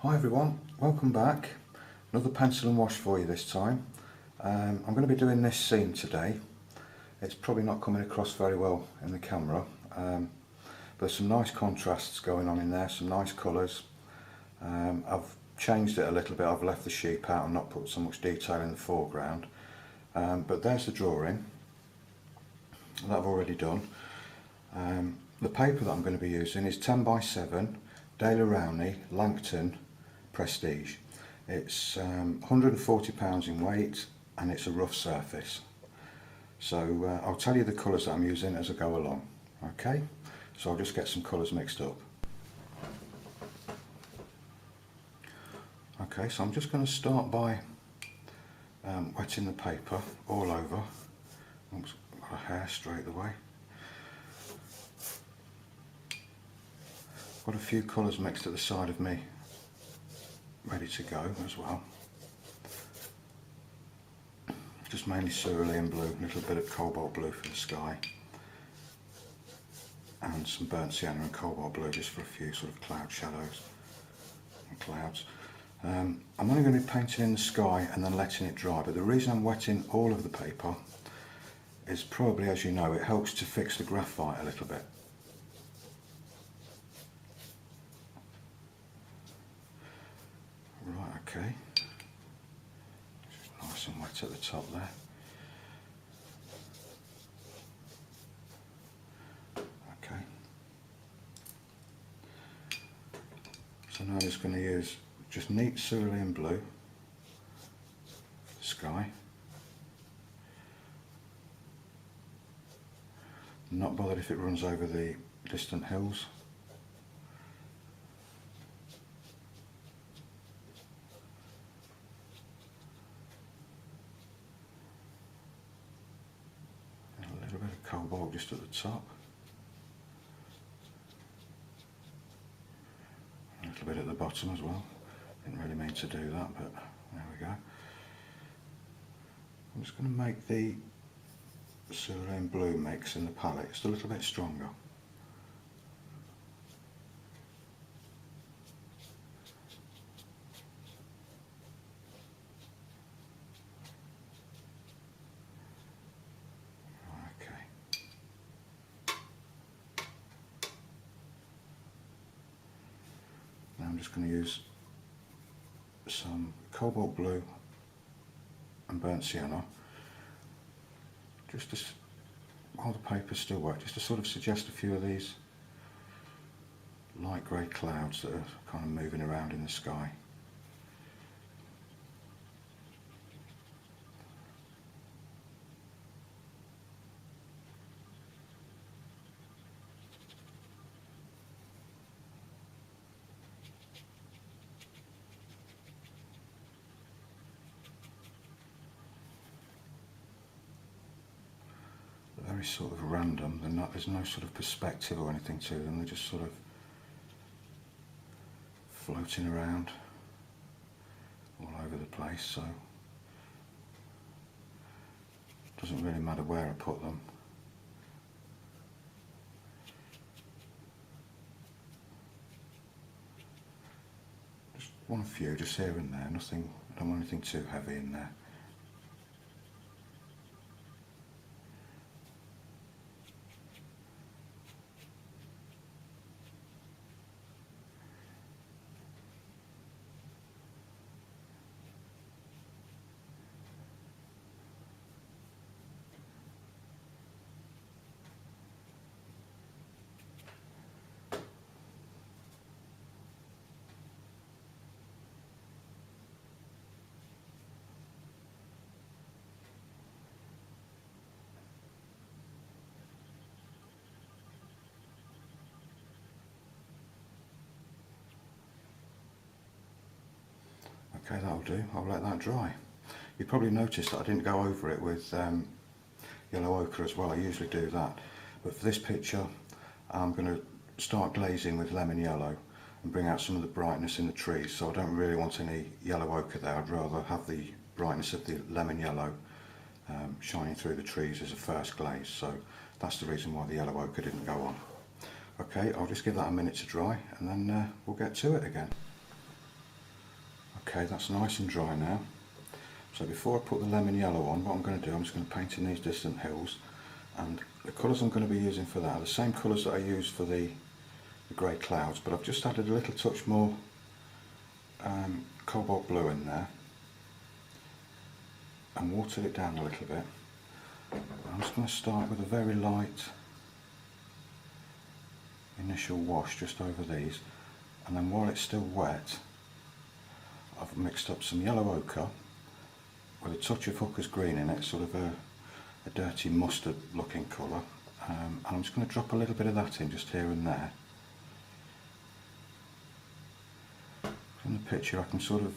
Hi everyone, welcome back. Another pencil and wash for you this time. I'm going to be doing this scene today. It's probably not coming across very well in the camera, but there's some nice contrasts going on in there, some nice colours. I've changed it a little bit, I've left the sheep out and not put so much detail in the foreground. But there's the drawing that I've already done. The paper that I'm going to be using is 10x7 Daler Rowney Langton Prestige. It's 140 pounds in weight and it's a rough surface. So I'll tell you the colours that I'm using as I go along. Okay, so I'll just get some colours mixed up. Okay, so I'm just going to start by wetting the paper all over. Oops, got a hair straight away. Got a few colours mixed at the side of me, ready to go as well. Just mainly cerulean blue, a little bit of cobalt blue for the sky, and some burnt sienna and cobalt blue just for a few sort of cloud shadows and clouds. I'm only going to be painting in the sky and then letting it dry, but the reason I'm wetting all of the paper is probably, as you know, it helps to fix the graphite a little bit. Right, okay. Just nice and wet at the top there. Okay. So now I'm just going to use just neat cerulean blue for the sky. I'm not bothered if it runs over the distant hills. And a little bit of cobalt just at the top. A little bit at the bottom as well. Didn't really mean to do that, but there we go. I'm just going to make the cerulean blue mix in the palette just a little bit stronger. Okay. Now I'm just going to use some cobalt blue and burnt sienna, just to, while the paper's still wet, just to sort of suggest a few of these light grey clouds that are kind of moving around in the sky. Very sort of random, there's no sort of perspective or anything to them, they're just sort of floating around all over the place, so it doesn't really matter where I put them. Just want a few, just here and there, nothing, I don't want anything too heavy in there. Okay, that'll do. I'll let that dry. You probably noticed that I didn't go over it with yellow ochre as well. I usually do that. But for this picture, I'm going to start glazing with lemon yellow and bring out some of the brightness in the trees. So I don't really want any yellow ochre there. I'd rather have the brightness of the lemon yellow shining through the trees as a first glaze. So that's the reason why the yellow ochre didn't go on. Okay, I'll just give that a minute to dry and then we'll get to it again. Okay, that's nice and dry now. So before I put the lemon yellow on, what I'm going to do, I'm just going to paint in these distant hills, and the colours I'm going to be using for that are the same colours that I used for the grey clouds, but I've just added a little touch more cobalt blue in there and watered it down a little bit. I'm just going to start with a very light initial wash just over these, and then while it's still wet I've mixed up some yellow ochre with a touch of hooker's green in it, sort of a dirty mustard looking colour, and I'm just going to drop a little bit of that in just here and there. From the picture I can sort of,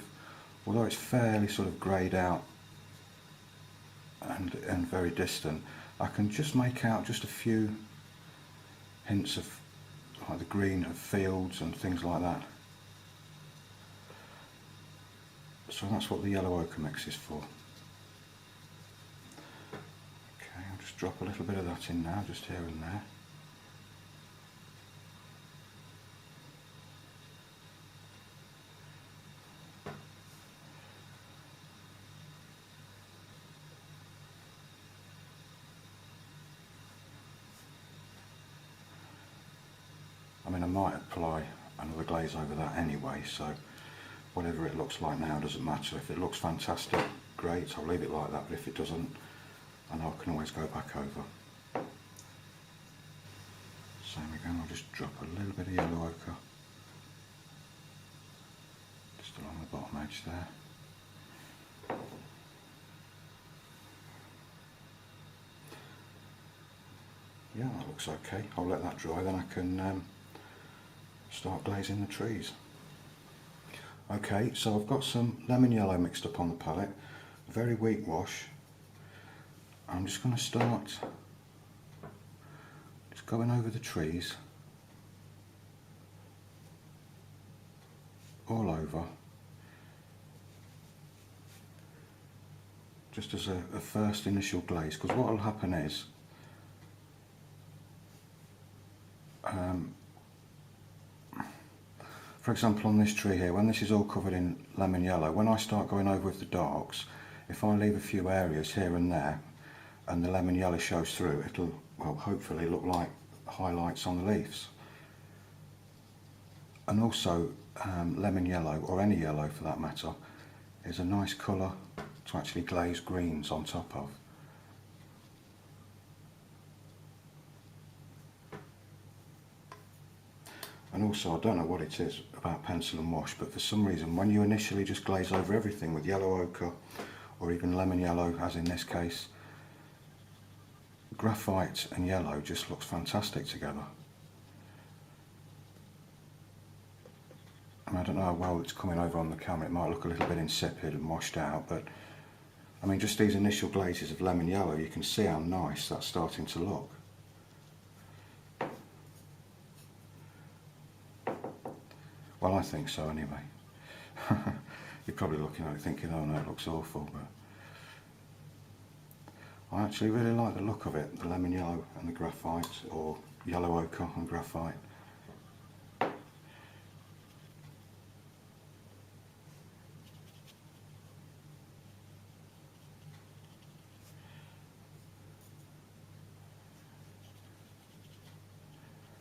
although it's fairly sort of greyed out and very distant, I can just make out just a few hints of like the green of fields and things like that. So that's what the yellow ochre mix is for. Okay, I'll just drop a little bit of that in now, just here and there. I mean, I might apply another glaze over that anyway, so whatever it looks like now doesn't matter. If it looks fantastic, great, I'll leave it like that, but if it doesn't, I know I can always go back over. Same again, I'll just drop a little bit of yellow ochre just along the bottom edge there. Yeah, that looks okay. I'll let that dry, then I can start glazing the trees. Okay, so I've got some lemon yellow mixed up on the palette, very weak wash. I'm just going to start just going over the trees, all over, just as a first initial glaze, because what will happen is for example on this tree here, when this is all covered in lemon yellow, when I start going over with the darks, if I leave a few areas here and there and the lemon yellow shows through, it'll, well, hopefully look like highlights on the leaves. And also lemon yellow, or any yellow for that matter, is a nice colour to actually glaze greens on top of. And also, I don't know what it is about pencil and wash, but for some reason when you initially just glaze over everything with yellow ochre or even lemon yellow, as in this case, graphite and yellow just looks fantastic together. I mean, I don't know how well it's coming over on the camera, it might look a little bit insipid and washed out, but I mean, just these initial glazes of lemon yellow, you can see how nice that's starting to look. Well, I think so anyway. You're probably looking at it thinking, oh no, it looks awful, but I actually really like the look of it, the lemon yellow and the graphite, or yellow ochre and graphite.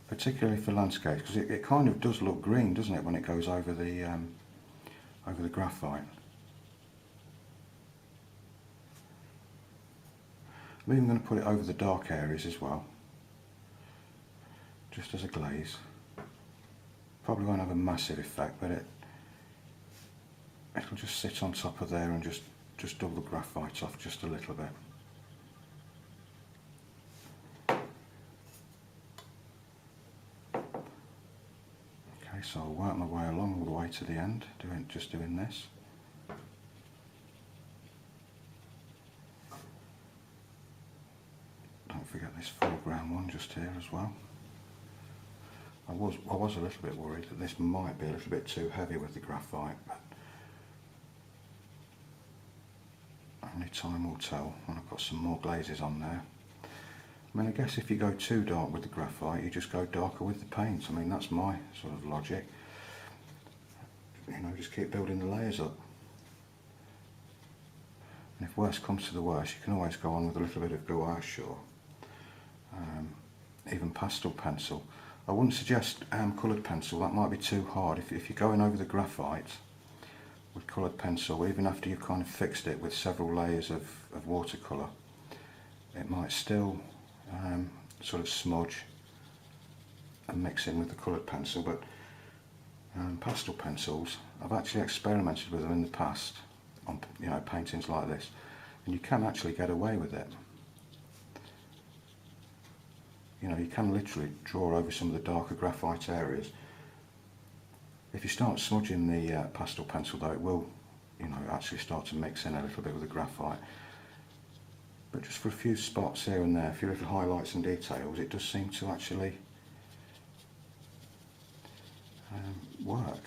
Particularly for landscapes, because it kind of does look green, doesn't it, when it goes over the graphite. I'm even going to put it over the dark areas as well, just as a glaze. Probably won't have a massive effect, but it'll just sit on top of there and just dull the graphite off just a little bit. So I'll work my way along all the way to the end, just doing this. Don't forget this foreground one just here as well. I was a little bit worried that this might be a little bit too heavy with the graphite, but only time will tell when I've got some more glazes on there. I mean, I guess if you go too dark with the graphite, you just go darker with the paint. I mean, that's my sort of logic. you know, just keep building the layers up. And if worst comes to the worst, you can always go on with a little bit of gouache or even pastel pencil. I wouldn't suggest coloured pencil, that might be too hard. If you're going over the graphite with coloured pencil, even after you've kind of fixed it with several layers of watercolour, it might still sort of smudge and mix in with the coloured pencil. But pastel pencils, I've actually experimented with them in the past on, you know, paintings like this, and you can actually get away with it. You know, you can literally draw over some of the darker graphite areas. If you start smudging the pastel pencil though, it will, you know, actually start to mix in a little bit with the graphite. But just for a few spots here and there, a few little highlights and details, it does seem to actually work.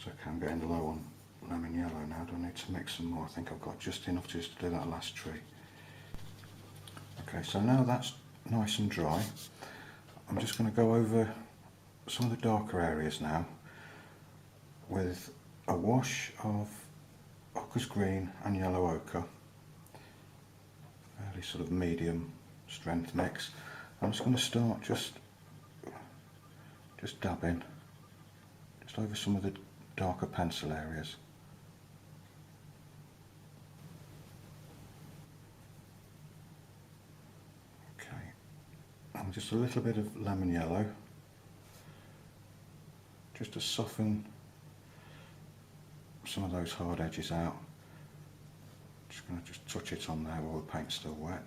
So I'm getting low on lemon yellow now. Do I need to mix some more? I think I've got just enough just to do that last tree. Okay, so now that's nice and dry, I'm just going to go over some of the darker areas now with a wash of ochre's green and yellow ochre, fairly sort of medium strength mix. I'm just going to start just dabbing just over some of the darker pencil areas. And just a little bit of lemon yellow, just to soften some of those hard edges out. Just going to just touch it on there while the paint's still wet.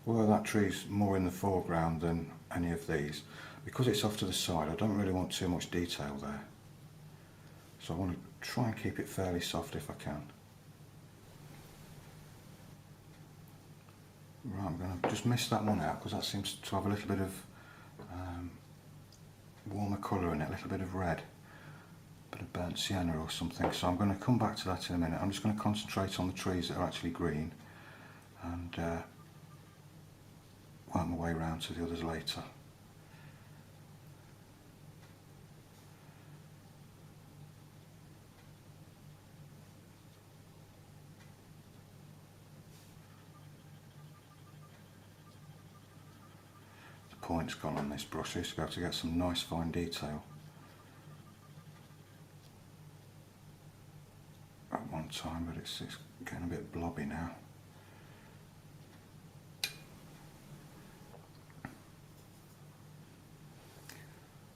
Although that tree's more in the foreground than any of these, because it's off to the side, I don't really want too much detail there. So I want to try and keep it fairly soft if I can. Right, I'm going to just miss that one out because that seems to have a little bit of warmer colour in it, a little bit of red, a bit of burnt sienna or something. So I'm going to come back to that in a minute. I'm just going to concentrate on the trees that are actually green and work my way round to the others later. Point's gone on this brush. I used to be able to get some nice fine detail at one time, but it's getting a bit blobby now.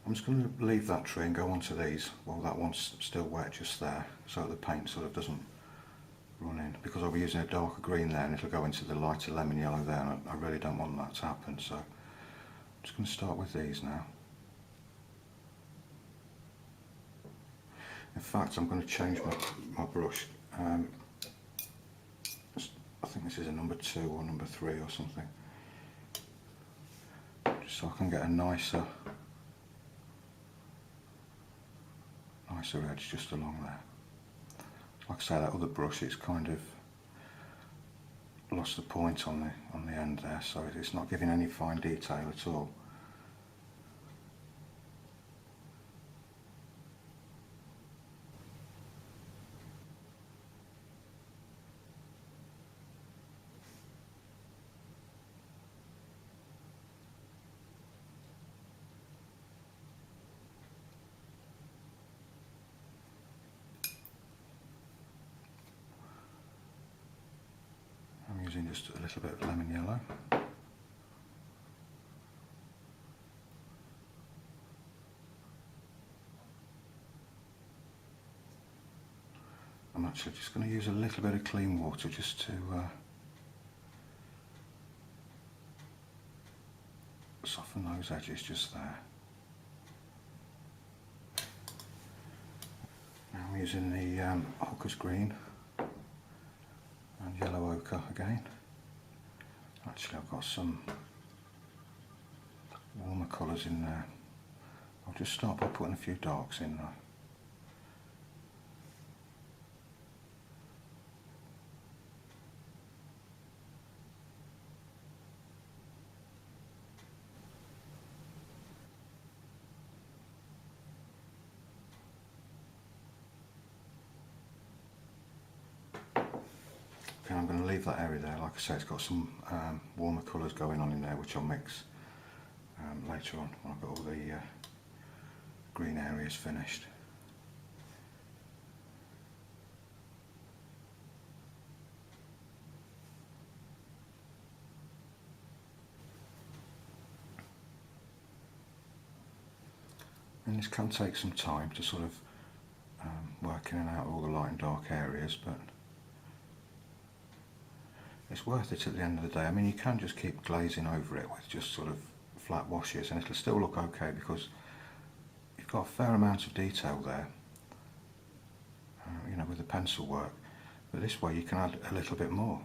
I'm just going to leave that tree and go on to these while that one's still wet just there, so that the paint sort of doesn't run in, because I'll be using a darker green there and it'll go into the lighter lemon yellow there, and I really don't want that to happen. So I'm just going to start with these now. In fact, I'm going to change my brush. I think this is a number 2 or number 3 or something, just so I can get a nicer edge just along there. Like I say, that other brush, it's kind of lost the point on the end there, so it's not giving any fine detail at all. I'm using just a little bit of lemon yellow. I'm actually just going to use a little bit of clean water just to soften those edges just there. Now I'm using the ochre's green and yellow ochre again. Actually, I've got some warmer colours in there. I'll just start by putting a few darks in there. Okay, I'm going to leave that area there. Like I say, it's got some warmer colours going on in there, which I'll mix later on when I've got all the green areas finished. And this can take some time to sort of work in and out all the light and dark areas, but it's worth it at the end of the day. I mean, you can just keep glazing over it with just sort of flat washes and it'll still look okay because you've got a fair amount of detail there, you know, with the pencil work, but this way you can add a little bit more.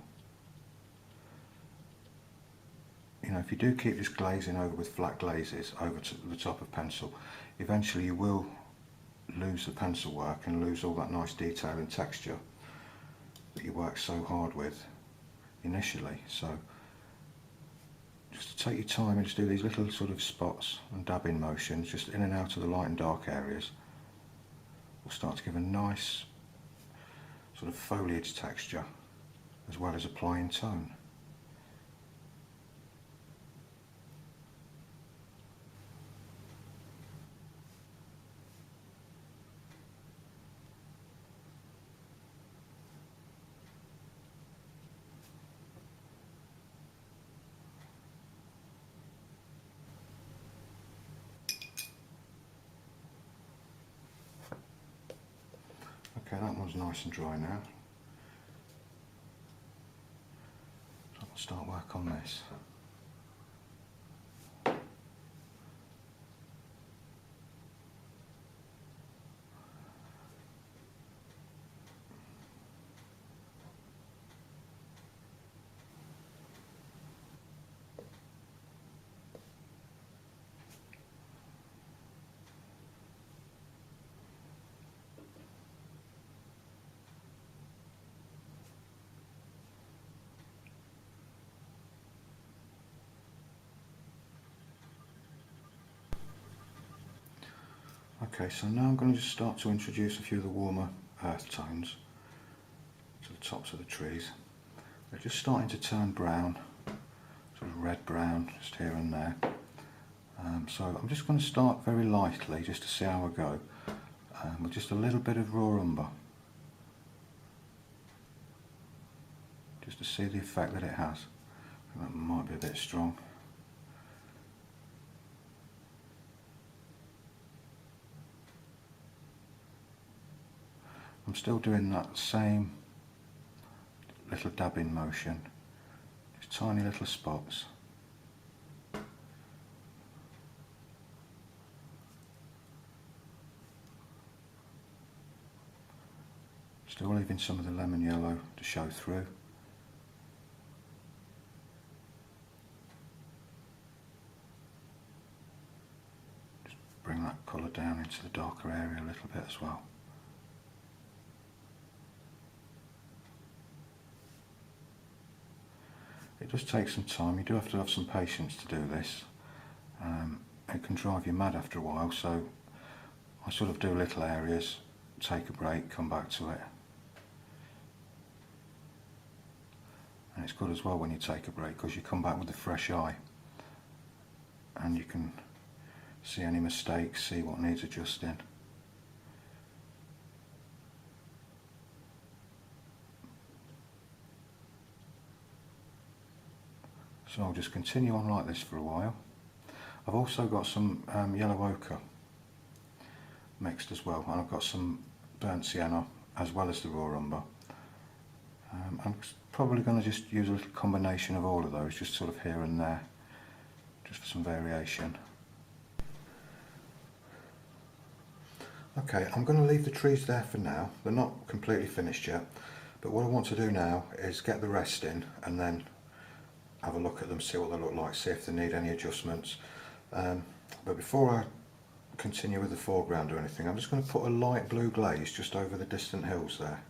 You know, if you do keep just glazing over with flat glazes over to the top of pencil, eventually you will lose the pencil work and lose all that nice detail and texture that you worked so hard with initially. So just to take your time and just do these little sort of spots and dabbing motions just in and out of the light and dark areas will start to give a nice sort of foliage texture as well as applying tone. Okay, that one's nice and dry now. So I'll start work on this. Okay, so now I'm going to just start to introduce a few of the warmer earth tones to the tops of the trees. They're just starting to turn brown, sort of red brown, just here and there. So I'm just going to start very lightly just to see how I go, with just a little bit of raw umber, just to see the effect that it has. That might be a bit strong. I'm still doing that same little dabbing motion, just tiny little spots. Still leaving some of the lemon yellow to show through. Just bring that colour down into the darker area a little bit as well. It does take some time. You do have to have some patience to do this. It can drive you mad after a while, so I sort of do little areas, take a break, come back to it. And it's good as well when you take a break because you come back with a fresh eye and you can see any mistakes, see what needs adjusting. So I'll just continue on like this for a while. I've also got some yellow ochre mixed as well, and I've got some burnt sienna as well as the raw umber. I'm probably going to just use a little combination of all of those, just sort of here and there, just for some variation. Okay, I'm going to leave the trees there for now. They're not completely finished yet, but what I want to do now is get the rest in and then have a look at them, see what they look like, see if they need any adjustments. But before I continue with the foreground or anything, I'm just going to put a light blue glaze just over the distant hills there.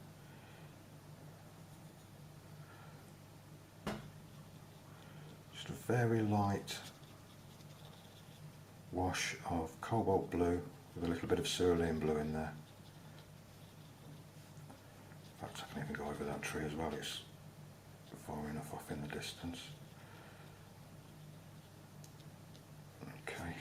Just a very light wash of cobalt blue with a little bit of cerulean blue in there. In fact, I can even go over that tree as well. It's far enough off in the distance. Okay.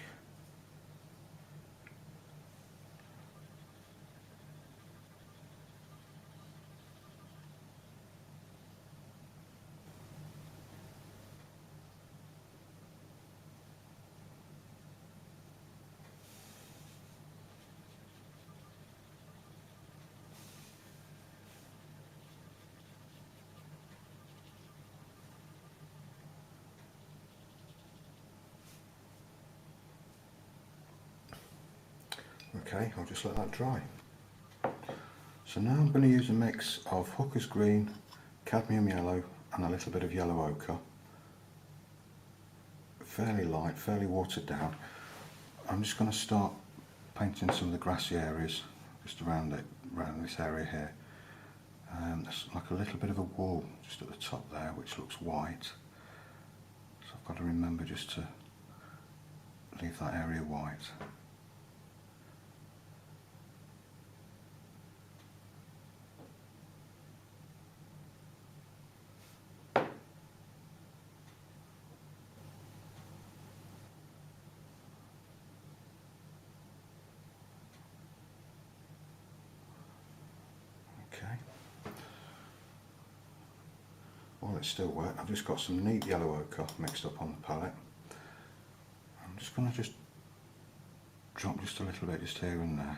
Okay, I'll just let that dry. So now I'm going to use a mix of Hooker's Green, cadmium yellow and a little bit of yellow ochre. Fairly light, fairly watered down. I'm just going to start painting some of the grassy areas just around this area here. There's like a little bit of a wall just at the top there which looks white. So I've got to remember just to leave that area white. Okay. While it's still wet, I've just got some neat yellow ochre mixed up on the palette. I'm just going to drop just a little bit just here and there.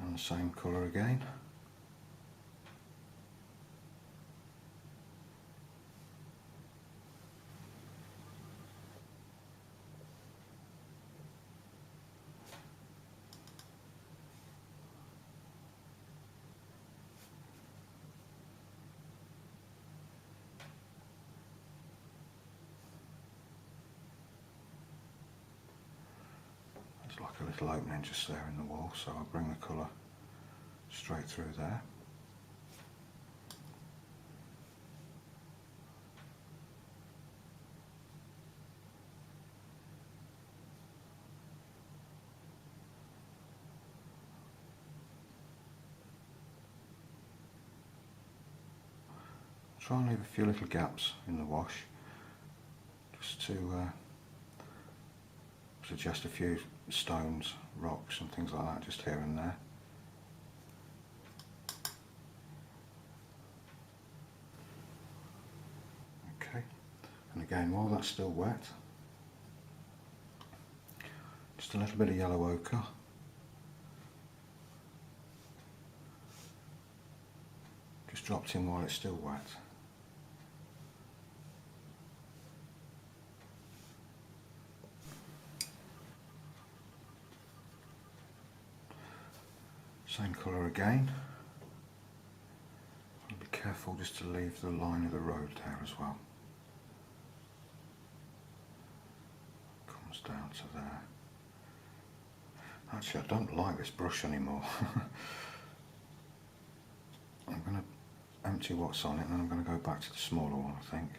And the same colour again. There's like a little opening just there in the wall, so I'll bring the colour straight through there. Try and leave a few little gaps in the wash just to suggest a few stones, rocks and things like that just here and there. Okay, and again while that's still wet, just a little bit of yellow ochre. Just dropped in while it's still wet. Same colour again. Be careful just to leave the line of the road there as well. Comes down to there. Actually, I don't like this brush anymore. I'm going to empty what's on it and then I'm going to go back to the smaller one, I think.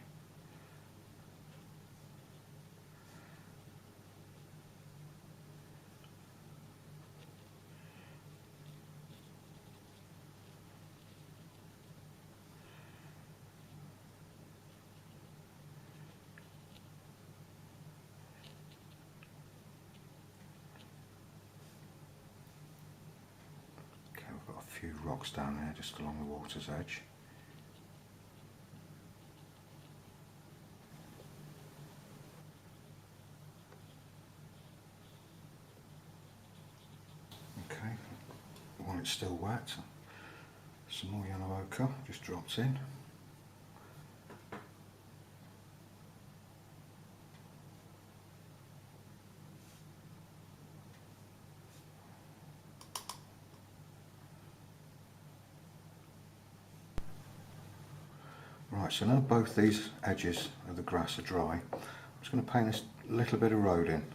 A few rocks down there just along the water's edge. Okay, while it's still wet, some more yellow ochre just drops in. Right, so now both these edges of the grass are dry, I'm just going to paint this little bit of road in.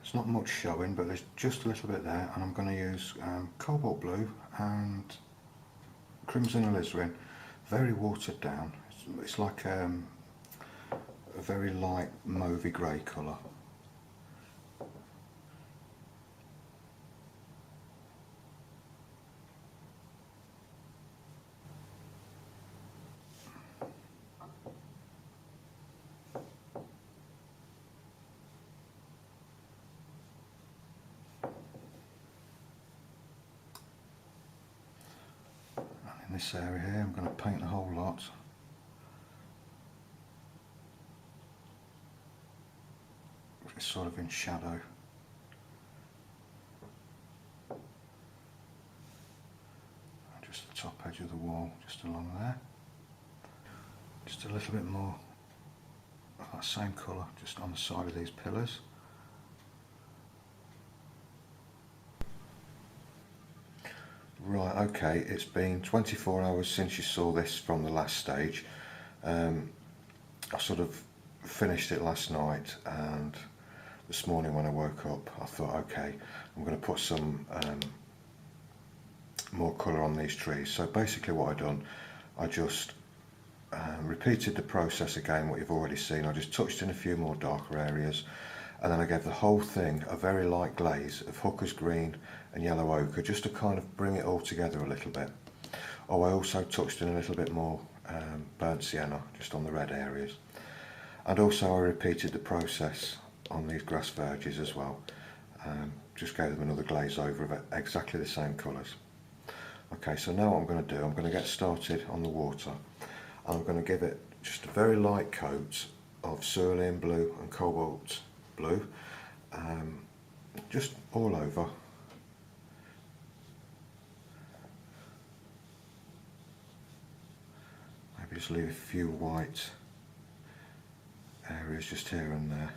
It's not much showing, but there's just a little bit there, and I'm going to use cobalt blue and crimson alizarin, very watered down. It's like a very light mauvey grey colour. In this area here I'm going to paint the whole lot. It's sort of in shadow. Just the top edge of the wall, just along there. Just a little bit more of that same colour just on the side of these pillars. Right, okay, it's been 24 hours since you saw this from the last stage. I sort of finished it last night, and this morning when I woke up I thought, okay, I'm going to put some more colour on these trees. So basically what I've done, I just repeated the process again, what you've already seen. I just touched in a few more darker areas, and then I gave the whole thing a very light glaze of hooker's green and yellow ochre, just to kind of bring it all together a little bit. Oh, I also touched in a little bit more burnt sienna just on the red areas, and also I repeated the process on these grass verges as well. Just gave them another glaze over of exactly the same colours. Okay, so now what I'm going to do, I'm going to get started on the water. I'm going to give it just a very light coat of cerulean blue and cobalt blue, just all over. Maybe just leave a few white areas just here and there.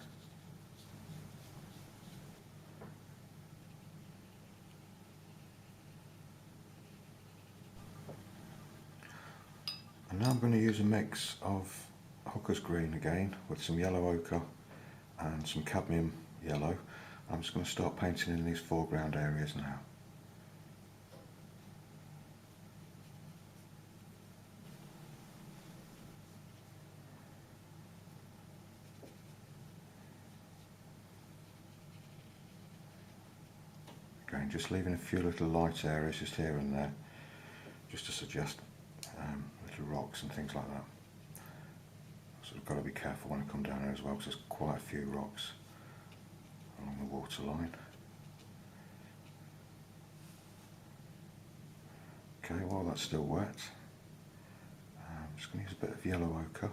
And now I'm going to use a mix of hooker's green again with some yellow ochre and some cadmium yellow. I'm just going to start painting in these foreground areas now. Again, just leaving a few little light areas just here and there, just to suggest little rocks and things like that. So I've got to be careful when I come down here as well, because there's quite a few rocks along the water line. Okay, while that's still wet, I'm just going to use a bit of yellow ochre.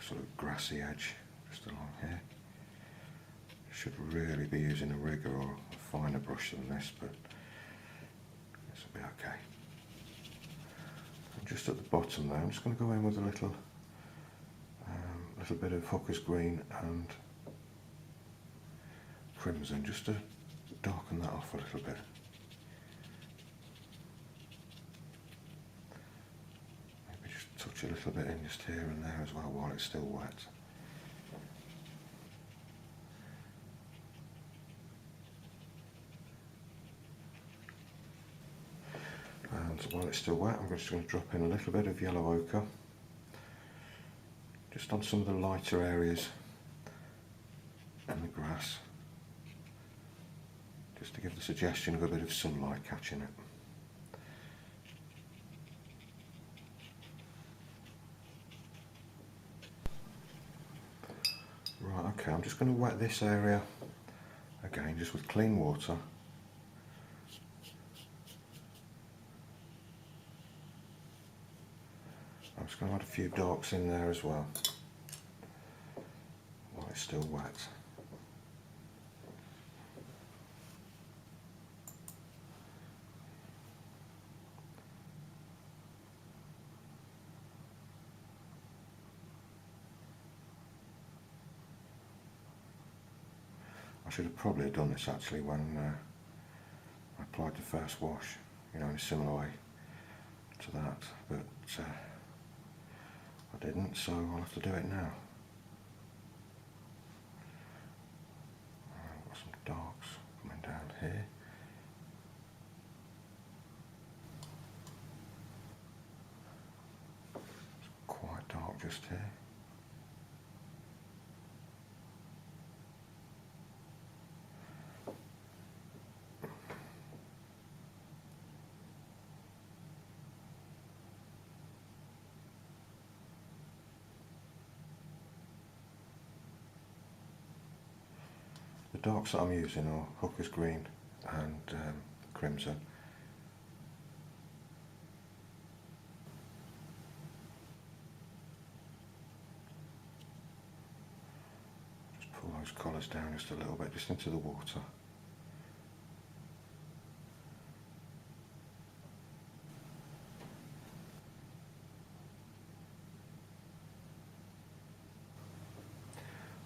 Sort of grassy edge just along here. Should really be using a rigger or a finer brush than this, but this will be okay. And just at the bottom there, I'm just going to go in with a little bit of hooker's green and crimson, just to darken that off a little bit. Touch a little bit in just here and there as well while it's still wet. And while it's still wet, I'm just going to drop in a little bit of yellow ochre just on some of the lighter areas in the grass, just to give the suggestion of a bit of sunlight catching it. Right, okay, I'm just going to wet this area again just with clean water. I'm just going to add a few darks in there as well while it's still wet. I should have probably done this actually when I applied the first wash, you know, in a similar way to that, but I didn't, so I'll have to do it now. I've got some darks coming down here. It's quite dark just here. The darks that I'm using are Hooker's Green and Crimson. Just pull those colours down just a little bit, just into the water.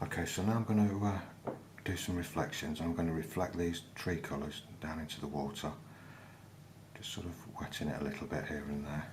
Okay, so now I'm going to do some reflections. I'm going to reflect these tree colours down into the water, just sort of wetting it a little bit here and there.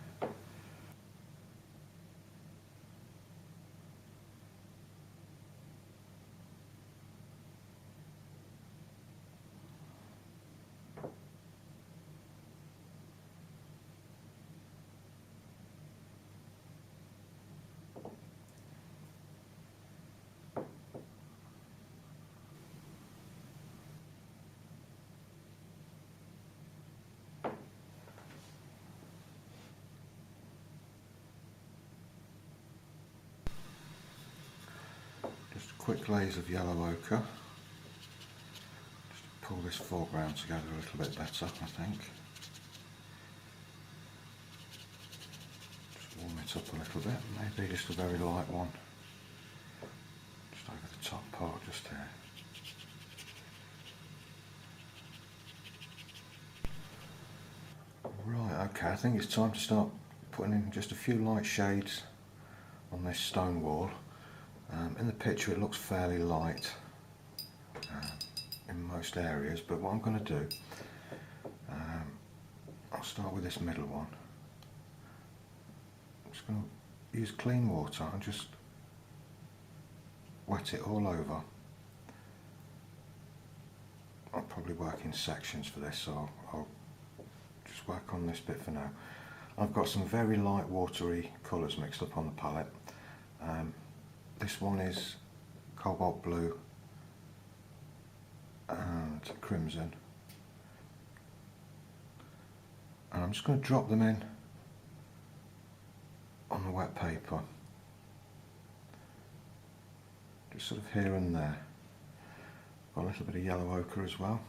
Just a quick glaze of yellow ochre, just to pull this foreground together a little bit better, I think. Just warm it up a little bit, maybe just a very light one, just over the top part just here. Right, okay, I think it's time to start putting in just a few light shades on this stone wall. In the picture it looks fairly light in most areas, but what I'm going to do, I'll start with this middle one. I'm just going to use clean water and just wet it all over. I'll probably work in sections for this, so I'll just work on this bit for now. I've got some very light watery colours mixed up on the palette. This one is cobalt blue and crimson, and I'm just going to drop them in on the wet paper, just sort of here and there. Got a little bit of yellow ochre as well.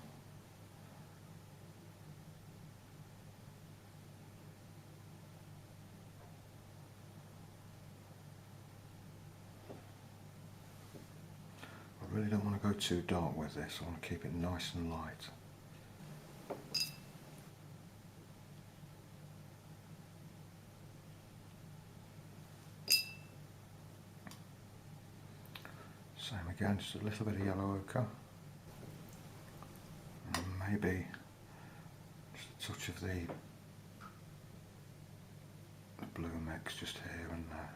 I really don't want to go too dark with this, I want to keep it nice and light. Same again, just a little bit of yellow ochre. And maybe just a touch of the blue mix just here and there.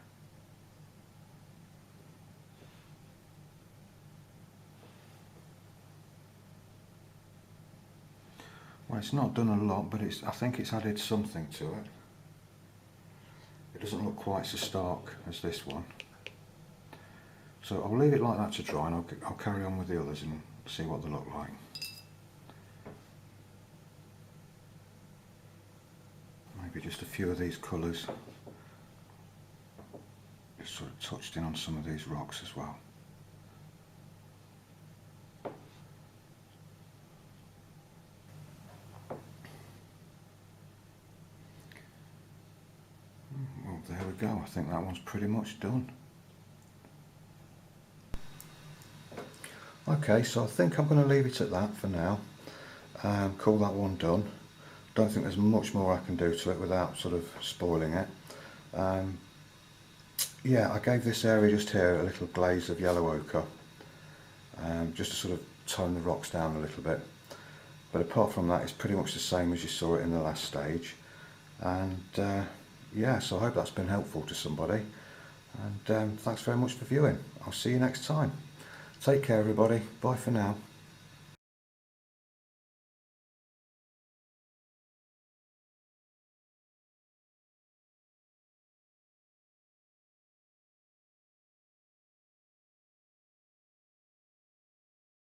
Well, it's not done a lot, but I think it's added something to it. It doesn't look quite so stark as this one. So I'll leave it like that to dry, and I'll carry on with the others and see what they look like. Maybe just a few of these colours, just sort of touched in on some of these rocks as well. Well, there we go. I think that one's pretty much done. Okay, so I think I'm going to leave it at that for now. Call that one done. Don't think there's much more I can do to it without sort of spoiling it. Yeah, I gave this area just here a little glaze of yellow ochre, just to sort of tone the rocks down a little bit. But apart from that, it's pretty much the same as you saw it in the last stage. And yeah, so I hope that's been helpful to somebody. And thanks very much for viewing. I'll see you next time. Take care everybody. Bye for now.